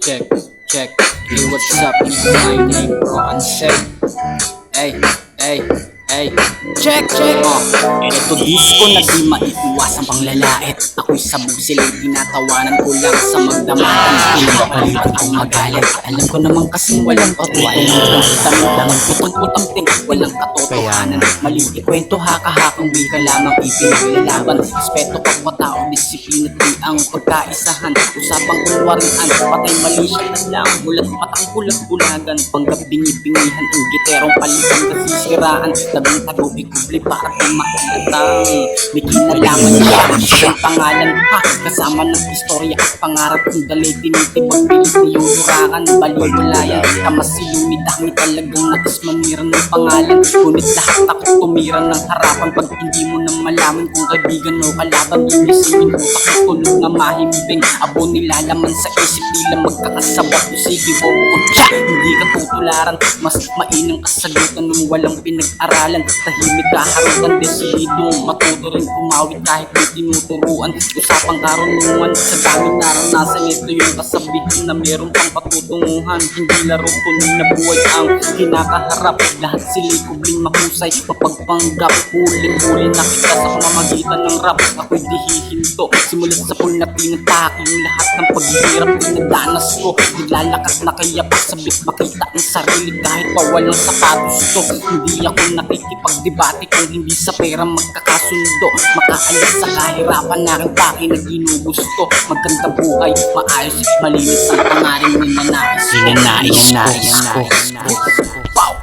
check, check. Hey, what's up? My name bro, Ansel. Hey, hey, hey. Check, check. Ito disco na di maiiwasan pang lalait. Ako'y sabog sila'y tinatawanan ko lang sa magdamatan. Pinapalitan akong magalit. Alam ko naman kasing walang patuwayan. Tanong-tanong putang-putamting walang katotohanan. Maling ikwento haka-hakang wika lamang ipinaglalaban. Respeto kapwa-tao, disiplina di ang pagkaisahan. Usapang kunwarian, patay mali siya na lang. Mulat matang bulag-bulagan, panggap binipingihan. Ang giterong palitan nasisiraan. Tabing-tago ikubli para di makalatang. May kinalaman niya ang pangalan pa. Kasama ng istorya at pangarap kong dalay. Tinitibag pilit niyong durakan. Baliwalayan, kamasilumidami talagang natis manira ng pangalan. Ngunit lahat ako tumira ng harapan. Pag hindi mo na malaman kung kaibigan o kalaban, inisipin utak na tunog na mahimbing. Abo nilalaman sa isip nila magkakasabak. Sige mo kutya, hindi ka tutularan. Mas mainang kasagutan nung walang pinag-aralan. Tahimik kaharutan, desilidong matuto rin kumawit kahit di tinuturuan. Usapang karunungan, sa daming naranasan, ito yung kasabihin na meron pang patutunguhan. Hindi laro tunay na buhay ang kinakaharap. Lahat sila'y kubling mahusay, mapagpanggap. Huling-huli na kita sa pamamagitan ng rap. Ako'y di hihinto, simulat sa pool na pinatake. Yung lahat ng paghihirap pinagdanas ko. Naglalakas na kaya pasabit makita ang sarili kahit pa walang sapatos to. Hindi ako nakikipagdebate kung hindi sa pera magkakasundo. Makaalis sa kahirapan na aking pake na ginugusto. Magandang buhay, maayos at malinis ang pangaring ninanais. Ninanais ko. Wow!